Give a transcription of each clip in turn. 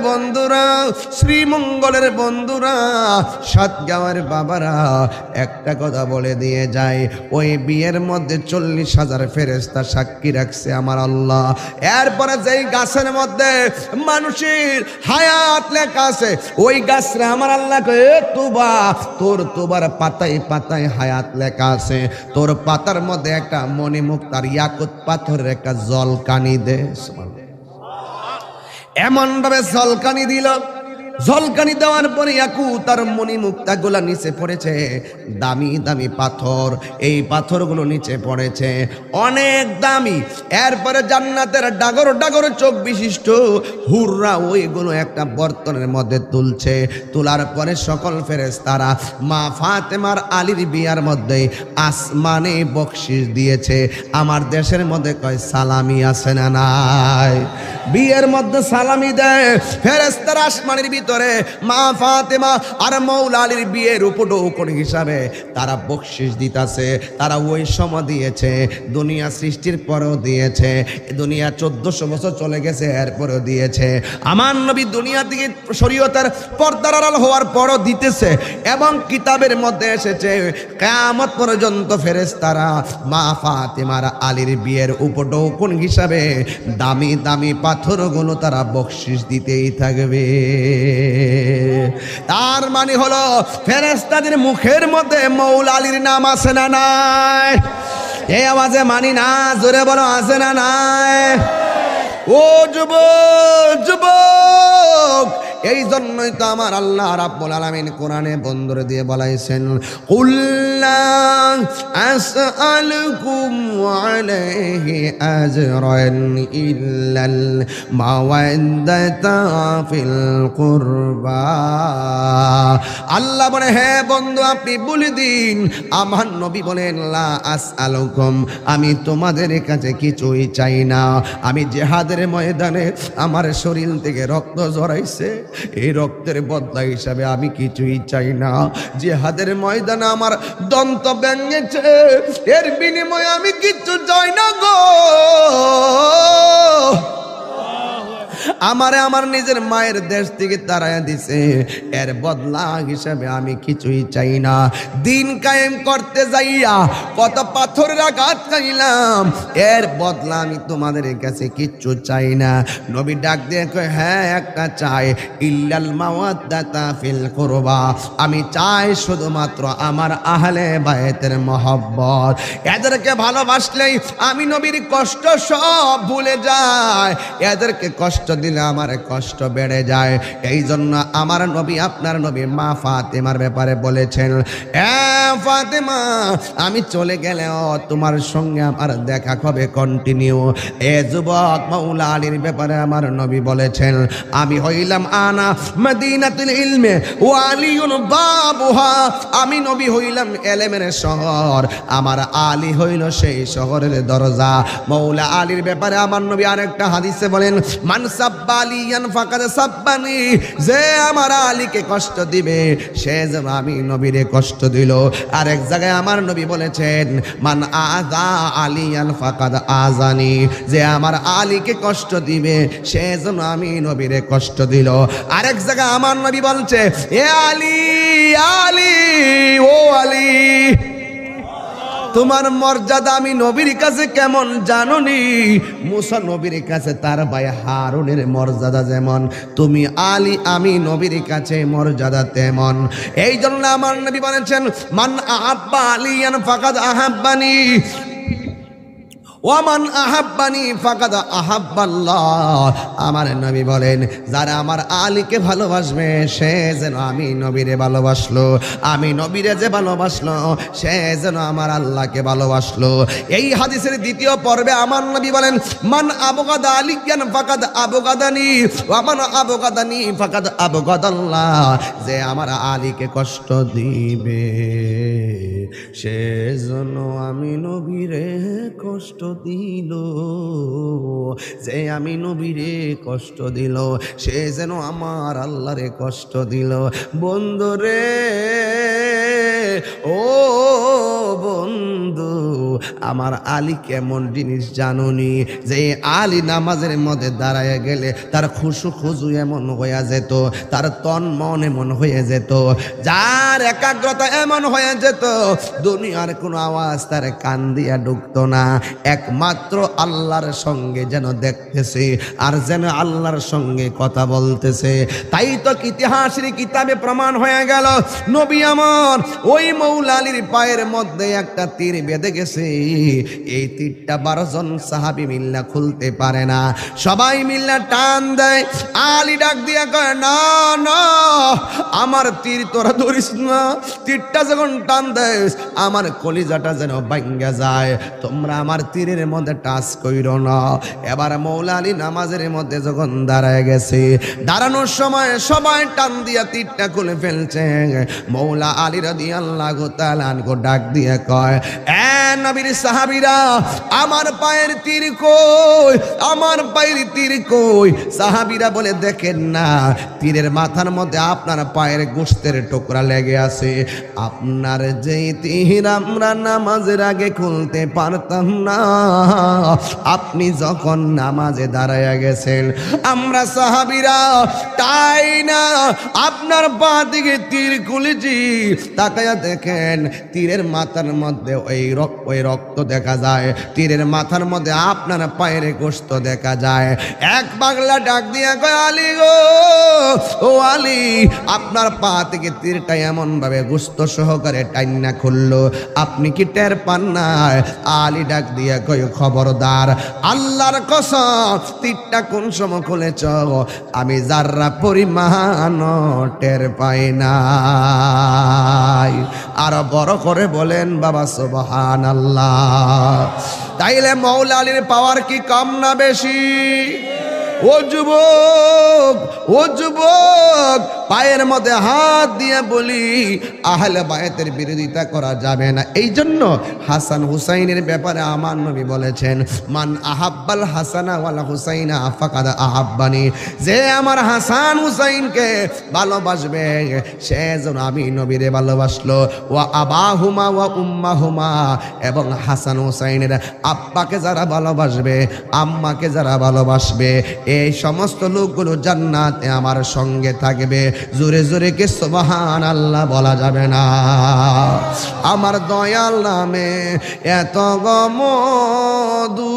বন্ধুরা, শ্রীমঙ্গলের বন্ধুরা, সাতগাঁওয়ের বাবারা, একটা কথা বলে দিয়ে যায়, ওই বিয়ের মধ্যে 40,000 ফেরেশতা সাক্ষী রাখছে আমার আল্লাহ। এরপরে যেই গাছের মধ্যে মানুষের হায়াত লেখা আছে, ওই গাছরে আমার আল্লাহ কয়ে তুবা, তোর তুবার পাতায় পাতায় হায়াত লেখা আছে, তোর পাতার মধ্যে একটা মণিমুক্তার ইয়াকুত পাথরের একটা জলকানি দে। এমন ভাবে জলকানি দিল, জলকানি দেওয়ার পরে ইয়াকুত আর মণিমুক্তা গুলা নিচে পড়েছে, দামি দামি পাথর, এই পাথরগুলো নিচে পড়েছে অনেক দামি। এরপরে জান্নাতের ডাগর ডাগর চোখ বিশিষ্ট হুররা ওইগুলো একটা বর্তনের মধ্যে তুলছে। তোলার পরে সকল ফেরেশতারা মা ফাতেমার আলীর বিয়ার মধ্যে আসমানে বকশিশ দিয়েছে। আমার দেশের মধ্যে কয় সালামি আছে না নাই? বিয়ের মধ্যে সালামি দেয় ফেরেশতারা আসমানের ভিতরে। মা ফাতেমা আর মৌলা আলীর বিয়ের উপঢৌকন হিসাবে তারা বকশিশ দিতেছে। তারা ওই সময় দিয়েছে, দুনিয়া সৃষ্টির পরেও দিয়েছে, দুনিয়া 1400 বছর চলে গেছে এরপরেও দিয়েছে। আমার নবী দুনিয়া থেকে শরীয়তের পর্দার আড়াল হওয়ার পরও দিতেছে, এবং কিতাবের মধ্যে এসেছে কিয়ামত পর্যন্ত ফেরেশতারা মা ফাতেমার আলীর বিয়ের উপঢৌকন হিসাবে দামি দামি পাথরগুলো তারা বকশিশ দিতেই থাকবে। তার মানে হলো ফেরেশতাদের মুখের মধ্যে মৌলা আলীর নাম আছে না নাই? এই আওয়াজে মানি না, জোরে বলো আছে না নাই? ও যুবক যুবক, এই জন্যই তো আমার আল্লাহ রাব্বুল আলামিন কোরআনে বন্দরে দিয়ে বলাইছেন, কুল্লা আসআলুকুম আলাইহি আজরান ইল্লাল মাওয়াদ্দাতা ফিল কুরবা। আল্লাহ বলে, হে বন্ধু আপনি বলে দিন, আমার নবী বলেন লা আসআলুকুম, আমি তোমাদের কাছে কিছুই চাই না। আমি জিহাদের ময়দানে আমার শরীর থেকে রক্ত ঝরাইছে, এই রক্তের বদলা হিসাবে আমি কিছুই চাই না। জিহাদের ময়দানে আমার দন্ত ভেঙেছে, এর বিনিময়ে আমি কিচ্ছু চাই না গো। আমারে আমার নিজের মায়ের দেশ থেকে তাড়াইয়া দিছে, এর বদলা হিসাবে আমি কিছুই চাই না। দিন কায়েম করতে যাইয়া কত পাথরের আঘাত খাইলাম, এর বদলা আমি তোমাদের কাছে কিচ্ছু চাই না। নবী ডাক দিয়ে কয়, হ্যাঁ একটা চাই, ইল্লাল মাওয়াদ্দাতা ফিল কুরবা, আমি চাই শুধুমাত্র আমার আহলে বায়তের মহব্বত। এদেরকে ভালোবাসলেই আমি নবীর কষ্ট সব ভুলে যাই, এদেরকে কষ্ট দিলে আমার কষ্ট বেড়ে যায়। এই জন্য আমার নবী, আপনার নবী মা ফাতেমার ব্যাপারে বলেছেন, এ ফাতেমা আমি চলে গেলেও তোমার সঙ্গে আমার দেখা হবে কন্টিনিউ। এ যুবক, মাওলা আলীর ব্যাপারে আমার নবী বলেছেন, আমি হইলাম আনা মদিনাতুল ইলমে ওয়া আলিউন বাবুহা, আমি নবী হইলাম এলেমের শহর, আমার আলী হইল সেই শহরের দরজা। মাওলা আলীর ব্যাপারে আমার নবী আরেকটা হাদিসে বলেন, মান সাব্বালিয়ান ফাকাদ সাব্বানি, যে আমার আলীকে কষ্ট দিবে সে যেন আমি নবীরে কষ্ট দিল। আরেক জায়গায় আমার নবী বলেছেন, মান আযা আলিয়ান ফাকাদ আযানি, যে আমার আলীকে কষ্ট দিবে সে যেন আমি নবীরে কষ্ট দিল। আরেক জায়গায় আমার নবী বলছে, এ আলী আলী, ও আলী, তোমার মর্যাদা আমি নবীর কাছে কেমন জানোনি? মুসা নবীর কাছে তার ভাই হারুনের মর্যাদা যেমন, তুমি আলী আমি নবীর কাছে মর্যাদা তেমন। এই জন্য আমার নবী বলেছেন, মান আহাব্বা আলিয়ান ফাকাদ আহাব্বানি ওয়ামান আহাব্বানি ফাকাদ আহাব্বাল্লাহ। আমার নবী বলেন, যারা আমার আলীকে ভালোবাসবে সে যেন আমি নবীরে ভালোবাসলো, আমি নবীরে যে ভালোবাসলো সে যেন আমার আল্লাহকে ভালোবাসলো। এই হাদিসের দ্বিতীয় পর্বে আমার নবী বলেন, মান আবগাদা আলিয়ান ফাকাদ আবগাদানি ওয়ামান আবগাদানি ফাকাদ আবগাদাল্লাহ, যে আমার আলীকে কষ্ট দিবে সে যেন আমি নবীরে কষ্ট দিল, যে আমি নবীরে কষ্ট দিল সে যেন আমার আল্লাহরে কষ্ট দিল। বন্ধুরে, ও বন্ধু, বন্ধু আমার আলী কেমন জিনিস জানুনি, যে আলী নামাজের মধ্যে দাঁড়ায় গেলে তার খুশু খুজু এমন হয়ে যেত, তার তন মন এমন হয়ে যেত, যার একাগ্রতা এমন হয়ে যেত দুনিয়ার কোনো আওয়াজ তার কান দিয়া ঢুকতো না, একমাত্র আল্লাহর সঙ্গে যেন দেখতেছে আর যেন আল্লাহর সঙ্গে কথা বলতেছে। তাই তো ইতিহাসের কিতাবে প্রমাণ হয়ে গেল, নবী আমার ওই মৌলা আলীর পায়ের মধ্যে একটা তীর বেঁধে গেছে, এই তীরটা 12 জন সাহাবী মিল্লা খুলতে পারে না, সবাই মিল্লা টান দেয়। আলী ডাক দিয়া কয়, না না আমার তীর তোরা ধরিস না, তীরটা যখন টান দেয় আমার কলিজাটা যেন ভাঙ্গা যায়, তোমরা আমার তীরের মধ্যে টাচ কইরো না। এবার মৌলা আলী নামাজের মধ্যে যখন দাঁড়ায় গেছে, দাঁড়ানোর সময় সবাই টান দিয়া তীরটা খুলে ফেলছে। মৌলা আলী রাদিয়াল্লাহু তাআলা আনহু ডাক দিয়ে কয়, এ নবীর সাহাবীরা আমার পায়ের তীর কই, আমার পায়ের তীর কই? সাহাবীরা বলে, দেখেন না তীরের মাথার মধ্যে আপনার পায়ের গোশতের টুকরা লেগে আছে, আপনার যেই তীর আমরা নামাজের আগে খুলতে পারতাম না, আপনি যখন নামাজে দাঁড়ায়া গেছেন আমরা সাহাবীরা তাই না আপনার পা দিকে তীর খুলেছি, তাকায়া দেখেন তীরের মাথার মধ্যে ওই রক্ত দেখা যায়, তীরের মাথার মধ্যে আপনার পায়ের গোশত দেখা যায়। এক পাগলা ডাক দিয়া কয়, আলী গো, ও আলী আপনার পা থেকে তীরটা এমন ভাবে গোশত সহকারে টাইনা খুললো, আপনি কি টের পান না? আলী ডাক দিয়া কয়, খবরদার আল্লাহর কসম তীরটা কোন সময় খুলেছ আমি যাররা পরিমাণ টের পাই না। আর বড় করে বলেন বাবা সুবহানাল্লাহ। তাইলে মৌলা আলীর পাওয়ার কি কম না বেশি? ও যুবক, ও যুবক, পায়ের মধ্যে হাত দিয়ে বলি আহলে বায়তের বিরোধিতা করা যাবে না। এই জন্য হাসান হুসাইনের ব্যাপারে আমার নবী বলেছেন, মান আহাব্বাল হাসানা ওয়াল হুসাইনা ফাকাদ আহাব্বানি, যে আমার হাসান হুসাইনকে ভালোবাসবে সে যেন আমি নবীরে ভালোবাসলো। ওয়া আবাহুমা ওয়া উম্মাহুমা, এবং হাসান হুসাইনের আব্বাকে যারা ভালোবাসবে আম্মাকে যারা ভালোবাসবে এই সমস্ত লোকগুলো জান্নাতে আমার সঙ্গে থাকবে। জোরে জোরে কে সুবহানাল্লাহ বলা যাবে না? আমার দয়াল নামে এত গমদু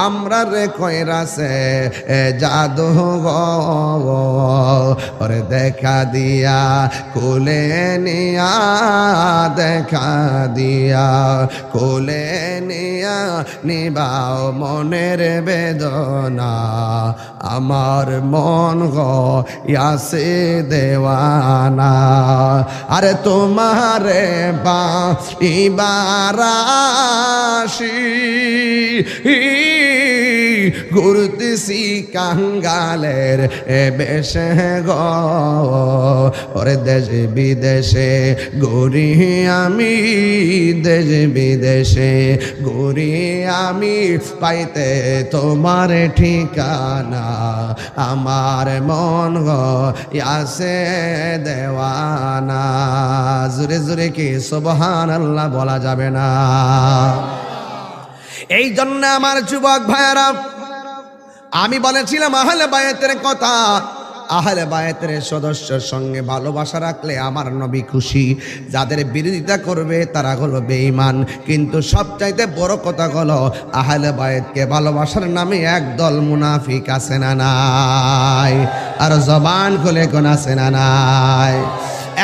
আমরা রে কইরাছে জাদু ওরে দেখা দিয়া কোলে নিয়া, দেখা দিয়া কোলে নিয়া নিবাও মনের বেদনা, আমার মন গয়াছে দেওয়ানা। আরে তোমারে পাইবারাশি ঘুরতেছি কাঙ্গালের বেশে গো, ওরে দেশ বিদেশে ঘুরি আমি, দেশ বিদেশে ঘুরি আমি, পাইতে তোমার ঠিকানা, আমার মন গয়াছে দেওয়ানা। জোরে জোরে কি সুবহানাল্লাহ বলা যাবে না? এই জন্য আমার যুবক ভাইয়েরা আমি বলেছিলাম আহলে বায়াতের কথা, আহলে বায়াতের সদস্যের সঙ্গে ভালোবাসা রাখলে আমার নবী খুশি, যাদের বিরোধিতা করবে তারা হলো বেঈমান। কিন্তু সবচাইতে বড় কথা হলো আহলে বায়াতকে ভালোবাসার নামে একদল মুনাফিক আছে না নাই? আর জবান খুলে কোন আছে না নাই?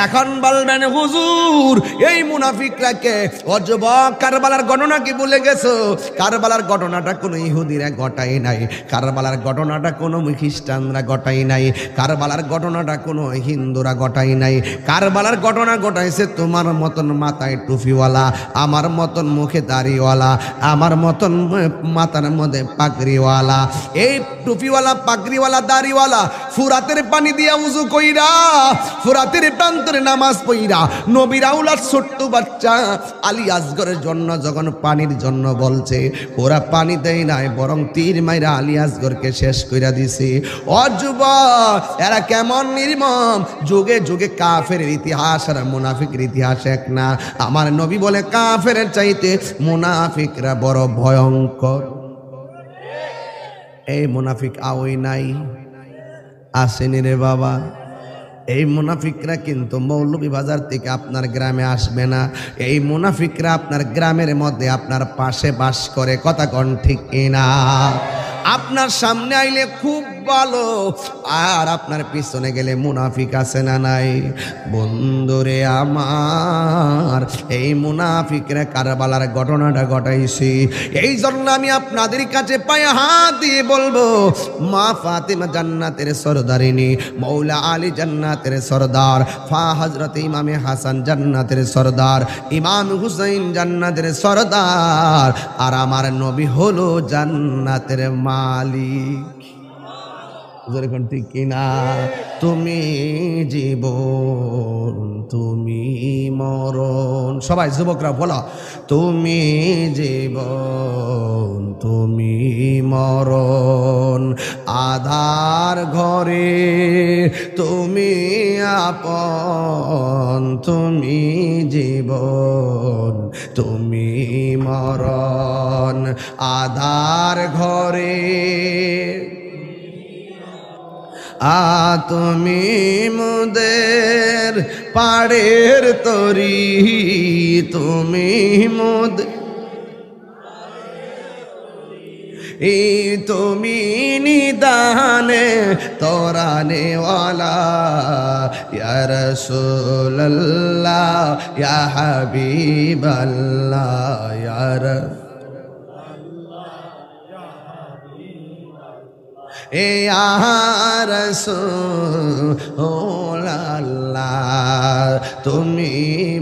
এখন বলবেন হুজুর এই মুনাফিকরা কে? ও যুবক, কারবালার ঘটনা কি ভুলে গেছো? কারবালার ঘটনাটা কোনো ইহুদিরা ঘটাই নাই, কারবালার ঘটনাটা কোনো খ্রিস্টানরা ঘটাই নাই, কারবালার ঘটনাটা কোনো হিন্দুরা ঘটাই নাই। কারবালার ঘটনা ঘটাইছে তোমার মতন মাথায় টুপিওয়ালা, আমার মতন মুখে দাড়িওয়ালা, আমার মতন মাথার মধ্যে পাগড়িওয়ালা। এই টুপিওয়ালা, পাগড়িওয়ালা, দাড়িওয়ালা ফুরাতের পানি দিয়া উজু কইরা ফুরাতের প্রান্ত ভিতরে নামাজ পড়া নবীর আউলাদ ছোট্ট বাচ্চা আলী আসগরের জন্য যখন পানির জন্য বলছে, ওরা পানি দেয় নাই, বরং তীর মাইরা আলী আসগরকে শেষ কইরা দিছে। ও যুবক, এরা কেমন নির্মম! যুগে যুগে কাফের ইতিহাস আর মুনাফিকের ইতিহাস এক না। আমার নবী বলে কাফের চাইতে মুনাফিকরা বড় ভয়ঙ্কর। এই মুনাফিক আওই নাই, আসেনি রে বাবা। এই মুনাফিকরা কিন্তু মৌলভীবাজার থেকে আপনার গ্রামে আসবে না। এই মুনাফিকরা আপনার গ্রামের মধ্যে আপনার পাশে বাস করে। কথা কোন ঠিক কিনা? আপনার সামনে আইলে খুব ভালো, আর আপনার পিছনে গেলে মুনাফিক আছে না নাই? বন্ধুরে আমার, এই মুনাফিকরা কারবালার ঘটনাটা ঘটাইছি। এই জন্য আমি আপনাদের কাছে পায়ে হাত দিয়ে বলবো, মা ফাতেমা জান্নাতের সরদারিনী, মৌলা আলী জান্নাতের সরদার, হযরত ইমামে হাসান জান্নাতের সরদার, ইমাম হুসাইন জান্নাতের সরদার, আর আমার নবী হলো জান্নাতের মালিক। যেরকম ঠিক কিনা? তুমি জীবন, তুমি মরণ। সবাই যুবকরা বলো, তুমি জীবন, তুমি মরণ, আধার ঘরে তুমি আপন, তুমি জীবন, তুমি মরণ, আধার ঘরে তুমি মুদের পাড়ের তরি, তুমি মুদ তুমি নিদানে তোরানে ওয়ালা, ইয়া রাসূলুল্লাহ ইয়া হাবিবাল্লাহ, ইয়া রাসূলুল্লাহ, তুমি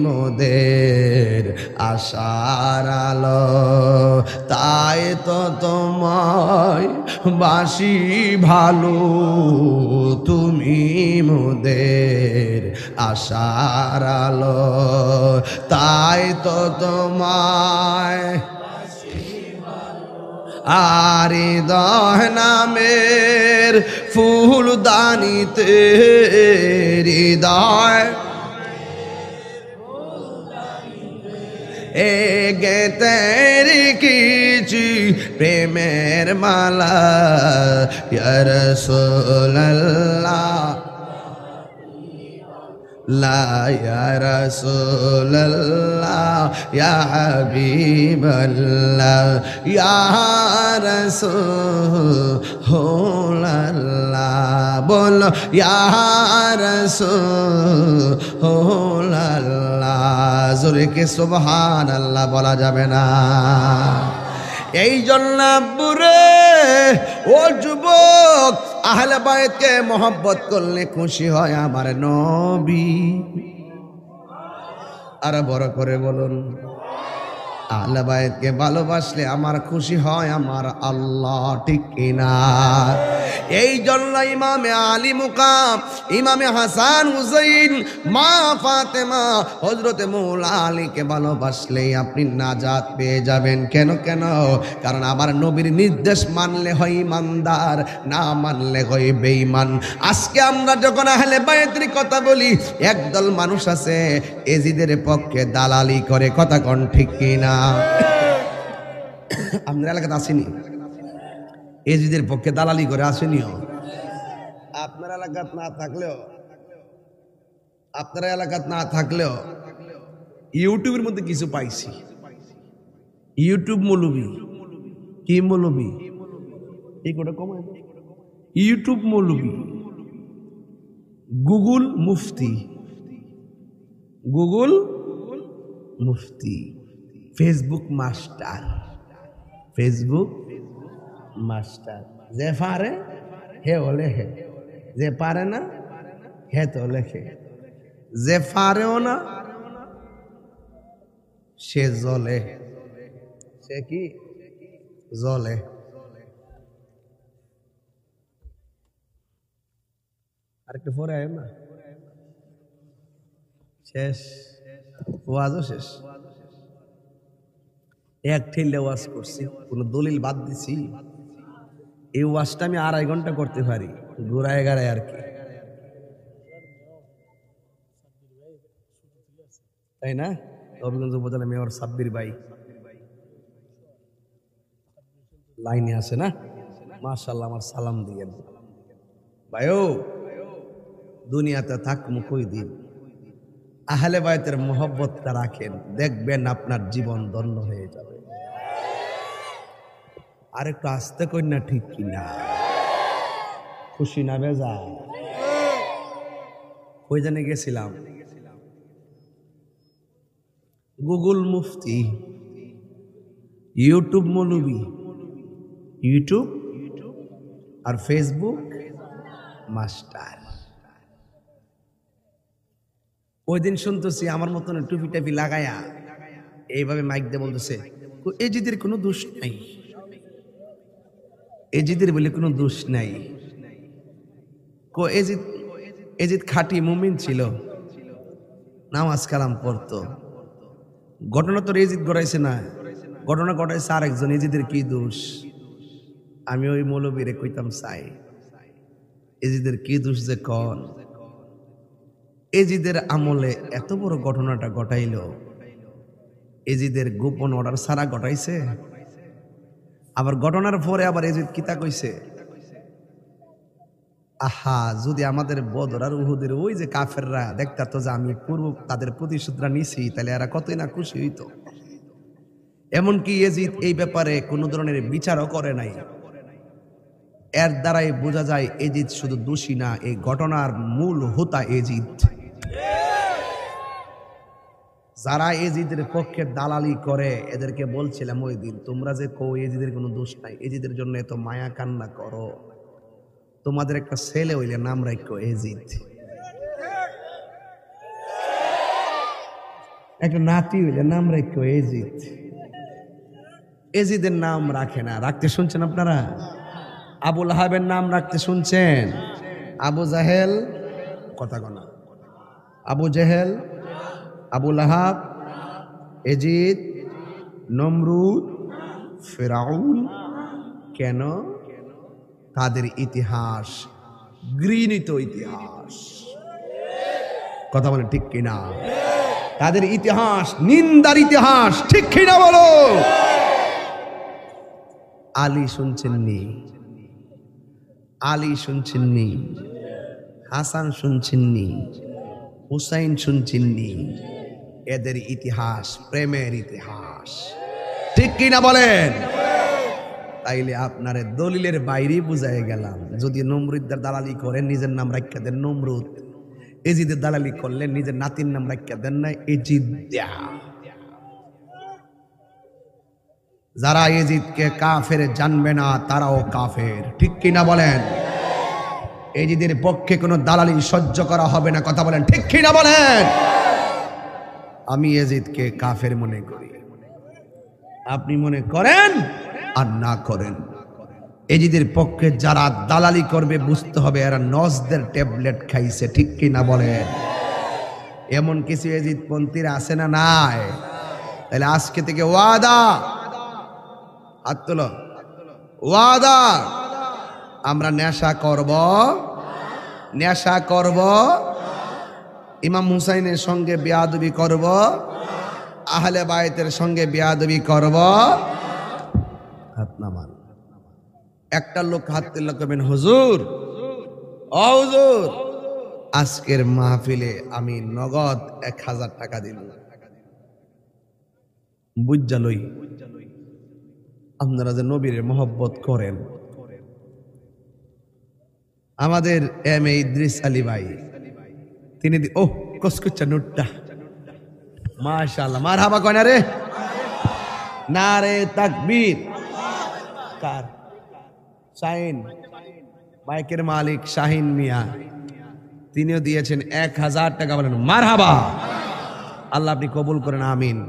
মোদের আশার আলো, তাই তো তোমায় বাসি ভালো, তুমি মোদের আশার আলো, তাই তো তোমায় আর হৃদয় নামের ফুলদানিতে, হৃদয় এ গেতে রেখেছি প্রেমের মালা, ইয়া রাসূলুল্লাহ লা, ইয়া রাসূলুল্লাহ ইয়া হাবিবাল্লাহ, ইয়া রাসূলুল্লাহ, বলো ইয়া রাসূলুল্লাহ। জোরে কে সুবহানাল্লাহ বলা যাবে না? এই জন্য বুরে ও যুবক, আহলে বায়তকে মহব্বত করলে খুশি হয় আমার নবী। আর বড় করে বলুন, আহলে বায়তকে ভালোবাসলে আমার খুশি হয় আমার আল্লাহ। ঠিক কিনা? এই জন্য ইমামে আলী মুকাম, ইমামে হাসান হুসাইন, মা ফাতেমা, হযরতে মৌলা আলীকে ভালোবাসলেই আপনি নাজাত পেয়ে যাবেন। কেন কেন? কারণ আমার নবীর নির্দেশ মানলে হয় ইমানদার, না মানলে হয় বেঈমান। আজকে আমরা যখন আহলে বায়তের কথা বলি, একদল মানুষ আছে এজিদের পক্ষে দালালি করে। কথা কোন ঠিক কিনা? আপনার এলাকাতে আসেনি? এজিদের পক্ষে দালালি করে আসেনিও? আপনার এলাকাত না থাকলেও, আপনার এলাকাত না থাকলেও ইউটিউবের মধ্যে কিছু পাইছি। ইউটিউব মৌলবী, কি মৌলবী? এই কোটা কমায়, ইউটিউব মৌলবী, গুগল মুফতি, গুগল মুফতি, ফেসবুক মাস্টার, ফেসবুক মাস্টার। যে পারে হে ও লেখে, যে পারে না হে তো লেখে, যে পারেও না সে জলে। সে কি জলে? আরেকটু পরে আয় না, শেষ, ওয়াজও শেষ। এক ঠেলে ওয়াজ করছি, কোনো দলিল বাদ দিছি। এই ওয়াজটা আমি 2.5 ঘন্টা করতে পারি, ঘোরায় গাড়ায় আর কি, তাই না? হবিগঞ্জ উপজেলা মেয়র সাব্বির ভাই লাইনে আছে না? মাশাআল্লাহ, আমার সালাম দিয়েন ভাইও। দুনিয়াতে থাকমু কই দিন, আহলে বায়তের মোহব্বতটা রাখেন, দেখবেন আপনার জীবন ধন্য হয়ে যাবে। আর একটু আস্তে কই না, ঠিক কিনা? খুশি না বেজা? কই জানে গেছিলাম, গুগল মুফতি, ইউটিউব মৌলবি, ইউটিউব আর ফেসবুক মাস্টার। ওই দিন শুনতেছি আমার মতন টুপি টাপি লাগায়া এইভাবে মাইক দিয়ে বলতেছে, এজিদের কোনো দোষ নাই, এজিদের বলে কোনো দোষ নাই। এজিদ খাঁটি মুমিন ছিল, নামাজ কালাম পড়তো। ঘটনা তো এজিদ ঘটাইছে না, ঘটনা ঘটাইছে আরেকজন। এজিদের কি দোষ? আমি ওই মৌলবীরে কইতাম চাই, এজিদের কি দোষ যে কন? এজিদের আমলে এত বড় ঘটনাটা ঘটাইল, এজিদের গোপন অর্ডার ছাড়া ঘটাইছে। আবার ঘটনার পরে আবার এজিদ কিতা কইছে, আহা, যদি আমাদের বদর আর উহুদের ওই যে কাফেররা দেখতা তো যে আমি পূর্ব তাদের প্রতিশোধরা নিছি, তাহলে এরা কতই না খুশি হইতো। এমনকি এজিদ এই ব্যাপারে কোনো ধরনের বিচারও করে নাই। এর দ্বারাই বোঝা যায় এজিদ শুধু দোষী না, এই ঘটনার মূল হোতা এজিদ। যারা এজিদের পক্ষে দালালি করে এদেরকে বলছিলাম ওই দিন, তোমরা যে কো এজিদের কোনো দোষ নাই, এজিদের জন্য এত মায়া কান্না করো, তোমাদের একটা ছেলে হইলে নাম রাখো এজিদ, একটা নাতি হইলে নাম রাখো এজিদ। এজিদের নাম রাখে না, রাখতে শুনছেন আপনারা? আবু লাহাবের নাম রাখতে শুনছেন? আবু জাহেল, কথা কনা, আবু জেহেল, আবু লাহাব, এজিদ, নমরুদ, ফিরাউন। কেন? তাদের ইতিহাস ঘৃণিত ইতিহাস, কথা বলেন ঠিক কিনা? তাদের ইতিহাস নিন্দার ইতিহাস, ঠিক কিনা বলো? আলী শুনছেননি? আলী শুনছেননি? হাসান শুনছেননি? হুসাইন শুনছেননি? এদের ইতিহাস প্রেমের ইতিহাস, ঠিক কিনা বলেন? তাইলে আপনার দলিলের বাইরে বুঝাই গেলাম, যদি নমরুদদের দালালি করেন নিজের নাম রাখিয়া দেন নমরুদ, এজিদের দালালি করলেন নিজের নাতির নাম রাখিয়া দেন না এজিদ। যারা এজিদকে কাফের জানবে না তারাও কাফের, ঠিক কিনা বলেন? এজিদের পক্ষে কোনো দালালি সহ্য করা হবে না, কথা বলেন ঠিক কিনা বলেন? আমি এজিদকে কাফের মনে করি, আপনি মনে করেন আর না করেন, এজিদের পক্ষে যারা দালালি করবে বুঝতে হবে এরা নজদের ট্যাবলেট খাইছে, ঠিক কিনা বলেন? এমন কিছু এজিদ পন্থীরা আছে না নাই? তাহলে আজকে থেকে ওয়াদা, হাত তোলো, ওয়াদা, আমরা নেশা করব, নেশা করব, ইমাম হুসাইনের সঙ্গে বেয়াদবি করব, আহলে বায়তের সঙ্গে বেয়াদবি করব। হাত নামান। একটা লোক হাত তুললে কবেন, হুজুর, ও হুজুর, আজকের মাহফিলে আমি নগদ 1000 টাকা দিল, বুঝা লই। আপনারা যে নবীর মহব্বত করেন, আমাদের এম এ ইদ্রিস আলী ভাই, তিনি ও কসকুচ্চা নোটটা, মাশাআল্লাহ, মারহাবা কয় না রে, নারে তাকবীর। কার? শাহিন, বাইকের মালিক শাহিন মিয়া, তিনিও দিয়েছেন 1000 টাকা, বলেন মারহাবা। আল্লাহ আপনি কবুল করেন, আমিন।